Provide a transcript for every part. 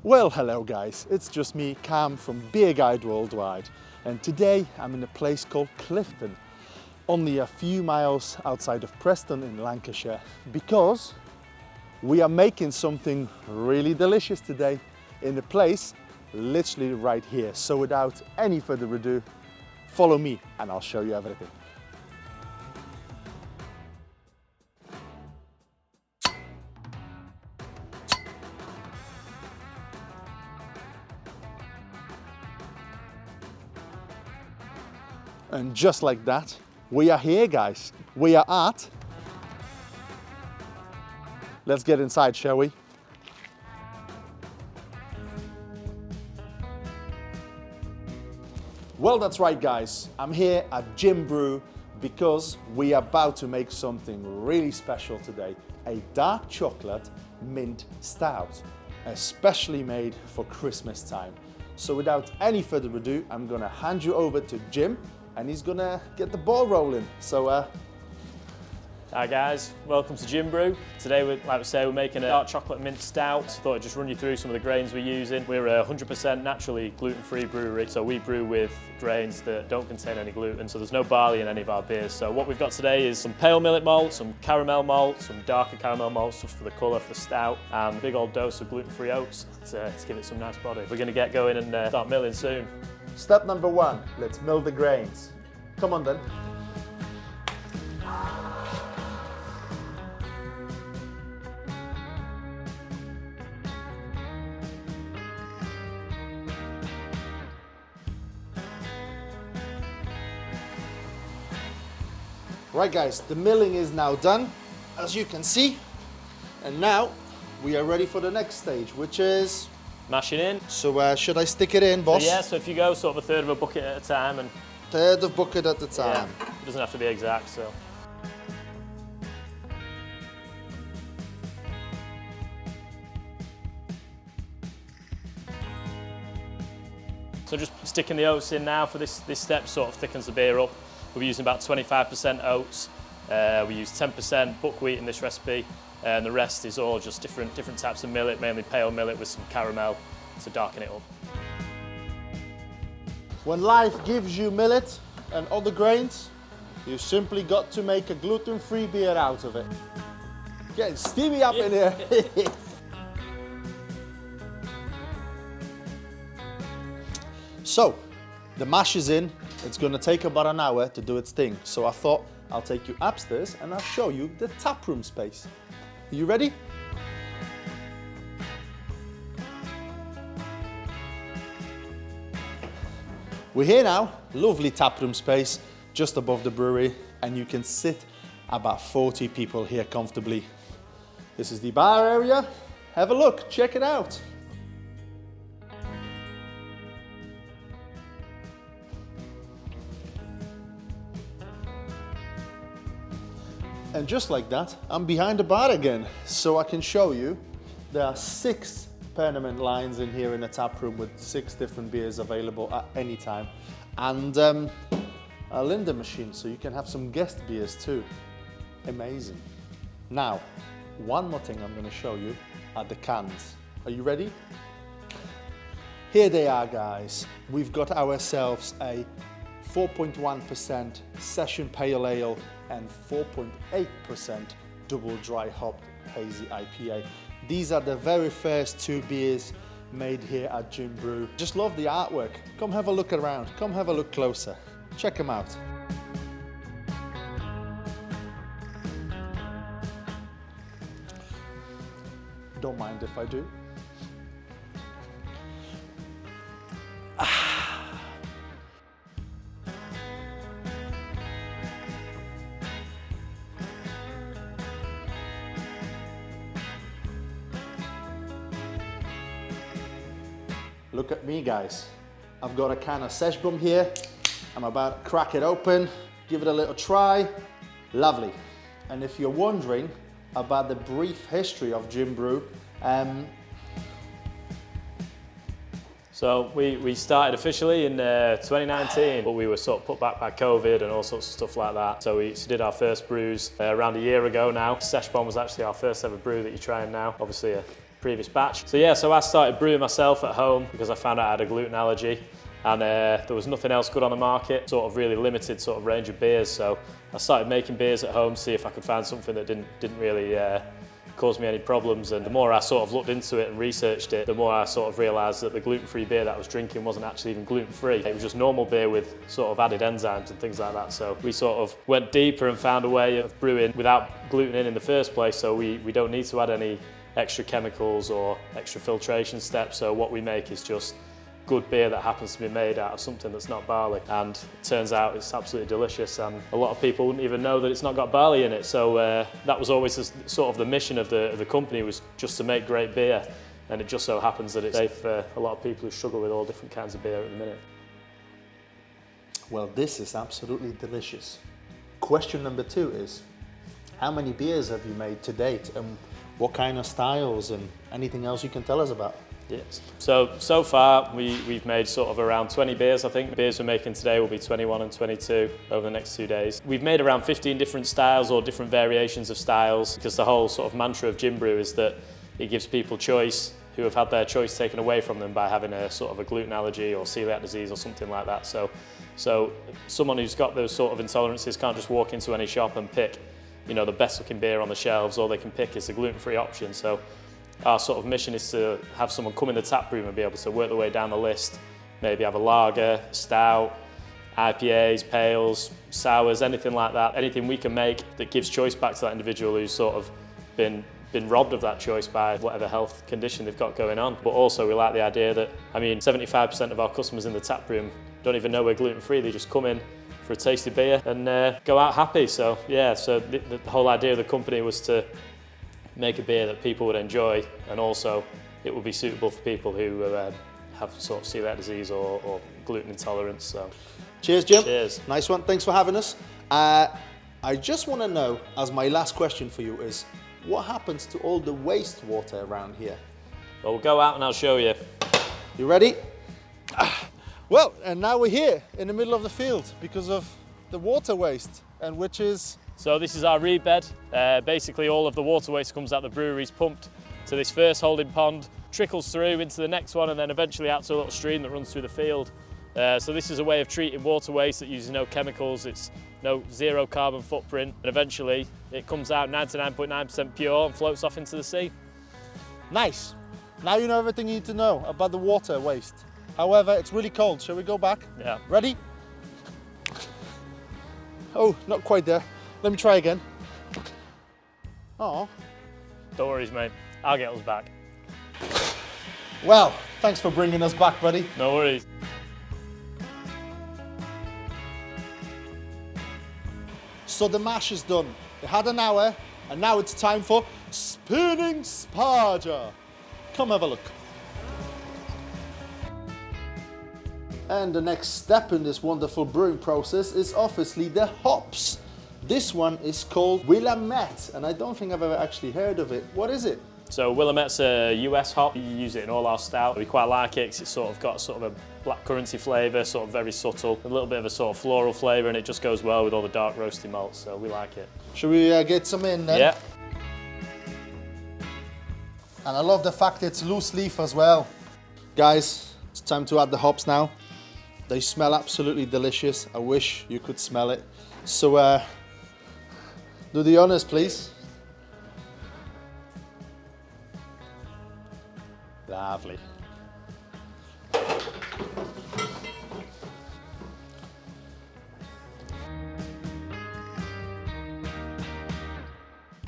Well, hello guys, it's just me, Cam from Beer Guide Worldwide, and today I'm in a place called Clifton, only a few miles outside of Preston in Lancashire, because we are making something really delicious today in a place literally right here. So without any further ado, follow me and I'll show you everything. And just like that, we are here, guys. We are at... Let's get inside, shall we? Well, that's right, guys. I'm here at JIMBREW because we are about to make something really special today. A dark chocolate mint stout, especially made for Christmas time. So without any further ado, I'm gonna hand you over to Jim, and he's gonna get the ball rolling. So, Hi guys, welcome to JIMBREW. Today, like we say, we're making a dark chocolate mint stout. Thought I'd just run you through some of the grains we're using. We're a 100% naturally gluten-free brewery, so we brew with grains that don't contain any gluten, so there's no barley in any of our beers. So what we've got today is some pale millet malt, some caramel malt, some darker caramel malt, just for the colour for the stout, and a big old dose of gluten-free oats to give it some nice body. We're gonna get going and start milling soon. step number one, let's mill the grains. Come on then. Right guys, the milling is now done, as you can see, and now we are ready for the next stage, which is... Mashing in. So should I stick it in, boss? So yeah, so if you go sort of a third of a bucket at a time, and third of bucket at a time. Yeah, it doesn't have to be exact, so. So just sticking the oats in now for this step, sort of thickens the beer up. We're using about 25% oats. We use 10% buckwheat in this recipe, and the rest is all just different types of millet, mainly pale millet with some caramel to darken it up. When life gives you millet and other grains, you simply got to make a gluten-free beer out of it. Getting steamy up in here. So, the mash is in. It's going to take about an hour to do its thing. So I thought I'll take you upstairs and I'll show you the taproom space. Are you ready? We're here now, lovely taproom space just above the brewery, and you can sit about 40 people here comfortably. This is the bar area. Have a look, check it out. And just like that, I'm behind the bar again, so I can show you there are 6 permanent lines in here in the tap room with 6 different beers available at any time, and a Linda machine, so you can have some guest beers too. Amazing. Now, one more thing I'm going to show you are the cans. Are you ready? Here they are, guys. We've got ourselves a 4.1% session pale ale and 4.8% double dry hopped hazy IPA. These are the very first 2 beers made here at JIMBREW. Just love the artwork. Come have a look around. Come have a look closer. Check them out. Don't mind if I do. Look at me, guys. I've got a can of Sesh Bum here. I'm about to crack it open, give it a little try. Lovely. And if you're wondering about the brief history of JIMBREW, So we started officially in 2019, but we were sort of put back by COVID and all sorts of stuff like that. So we did our first brews around a year ago now. Sesh Bomb was actually our first ever brew that you're trying now. Obviously a previous batch. So yeah, so I started brewing myself at home because I found out I had a gluten allergy, and there was nothing else good on the market, sort of really limited sort of range of beers. So I started making beers at home, see if I could find something that didn't really cause me any problems. And the more I sort of looked into it and researched it, the more I sort of realised that the gluten-free beer that I was drinking wasn't actually even gluten-free. It was just normal beer with sort of added enzymes and things like that. So we sort of went deeper and found a way of brewing without gluten in the first place, so we don't need to add any extra chemicals or extra filtration steps. So what we make is just good beer that happens to be made out of something that's not barley, and it turns out it's absolutely delicious, and a lot of people wouldn't even know that it's not got barley in it. So that was always sort of the mission of the company, was just to make great beer, and it just so happens that it's safe for a lot of people who struggle with all different kinds of beer at the minute. Well, this is absolutely delicious. Question number 2 is, how many beers have you made to date, and what kind of styles, and anything else you can tell us about? Yes. So far we've made sort of around 20 beers, I think. The beers we're making today will be 21 and 22 over the next 2 days. We've made around 15 different styles or different variations of styles, because the whole sort of mantra of JIMBREW is that it gives people choice who have had their choice taken away from them by having a sort of a gluten allergy or celiac disease or something like that. So someone who's got those sort of intolerances can't just walk into any shop and pick, you know, the best looking beer on the shelves. All they can pick is a gluten-free option. So our sort of mission is to have someone come in the tap room and be able to work their way down the list, maybe have a lager, stout, IPAs, pales, sours, anything like that, anything we can make that gives choice back to that individual who's sort of been robbed of that choice by whatever health condition they've got going on. But also we like the idea that, I mean, 75% of our customers in the tap room don't even know we're gluten-free. They just come in for a tasty beer and go out happy. So yeah, so the whole idea of the company was to make a beer that people would enjoy, and also it would be suitable for people who have sort of celiac disease or gluten intolerance. So cheers, Jim. Cheers. Nice one. Thanks for having us. I just want to know, as my last question for you, is what happens to all the wastewater around here? Well, we'll go out and I'll show you. You ready? Well, and now we're here in the middle of the field because of the water waste, and which is... So this is our reed bed. Basically all of the water waste comes out the brewery, is pumped to this first holding pond, trickles through into the next one, and then eventually out to a little stream that runs through the field. So this is a way of treating water waste that uses no chemicals, it's zero carbon footprint, and eventually it comes out 99.9% pure and floats off into the sea. Nice. Now you know everything you need to know about the water waste. However, it's really cold. Shall we go back? Yeah. Ready? Oh, not quite there. Let me try again. Oh. Don't worry, mate. I'll get us back. Well, thanks for bringing us back, buddy. No worries. So the mash is done. It had an hour, and now it's time for spinning sparger. Come have a look. And the next step in this wonderful brewing process is obviously the hops. This one is called Willamette, and I don't think I've ever actually heard of it. What is it? So Willamette's a US hop. We use it in all our stout. We quite like it because it's sort of got sort of a black currancy flavour, sort of very subtle, a little bit of a sort of floral flavour, and it just goes well with all the dark roasty malts, so we like it. Should we get some in then? Yeah. And I love the fact it's loose leaf as well. Guys, it's time to add the hops now. They smell absolutely delicious. I wish you could smell it. So do the honors, please. Lovely.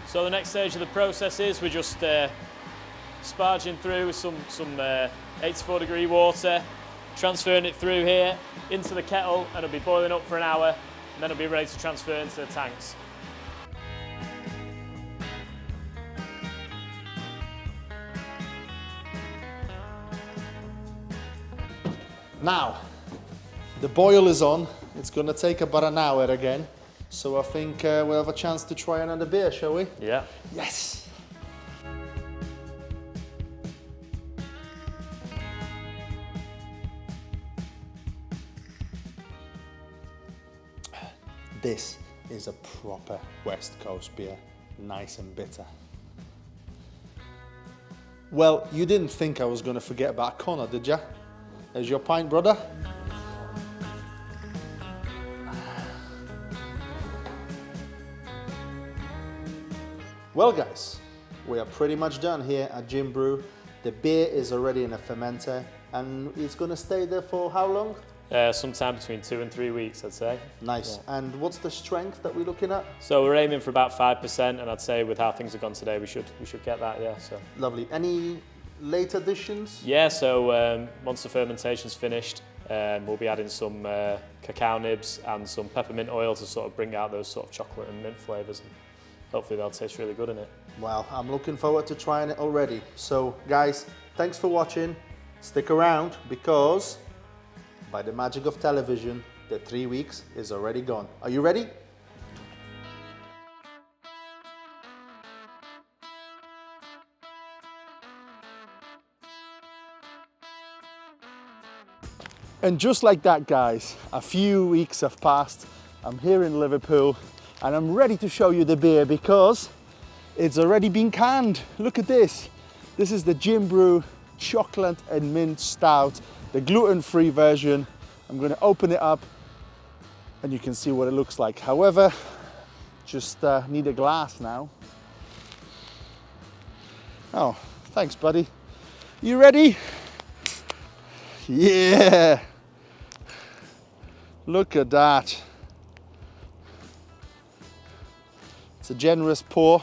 So the next stage of the process is we're just sparging through with some 84 degree water, transferring it through here into the kettle, and it'll be boiling up for an hour, and then it'll be ready to transfer into the tanks. Now, the boil is on. It's going to take about an hour again. So I think we'll have a chance to try another beer, shall we? Yeah. Yes. This is a proper West Coast beer. Nice and bitter. Well, you didn't think I was going to forget about Connor, did ya? There's your pint, brother. Well guys, we are pretty much done here at JIMBREW. The beer is already in a fermenter and it's going to stay there for how long? Sometime between 2 and 3 weeks, I'd say. Nice. Yeah. And what's the strength that we're looking at? So we're aiming for about 5%, and I'd say with how things have gone today, we should get that, yeah. So. Lovely. Any late additions? Yeah, so once the fermentation's finished, we'll be adding some cacao nibs and some peppermint oil to sort of bring out those sort of chocolate and mint flavours. And hopefully they'll taste really good in it. Well, I'm looking forward to trying it already. So guys, thanks for watching. Stick around because by the magic of television, the 3 weeks is already gone. Are you ready? And just like that, guys, a few weeks have passed. I'm here in Liverpool and I'm ready to show you the beer because it's already been canned. Look at this. This is the JIMBREW chocolate and mint stout, the gluten-free version. I'm going to open it up and you can see what it looks like. However, just need a glass now. Oh, thanks, buddy. You ready? Yeah. Look at that. It's a generous pour.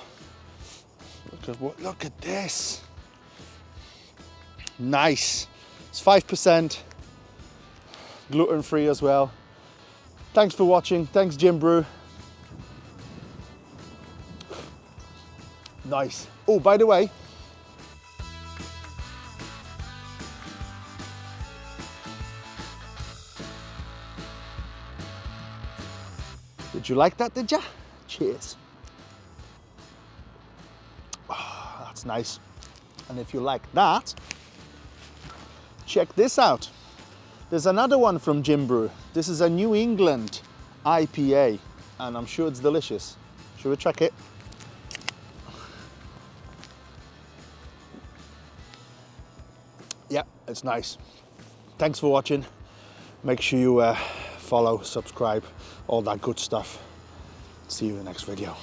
Look at this. Nice. It's 5%, gluten-free as well. Thanks for watching. Thanks, JIMBREW. Nice. Oh, by the way, did you like that, did ya? Cheers. Oh, that's nice. And if you like that, check this out. There's another one from JIMBREW. This is a New England IPA, and I'm sure it's delicious. Should we check it? Yeah, it's nice. Thanks for watching. Make sure you follow, subscribe, all that good stuff. See you in the next video.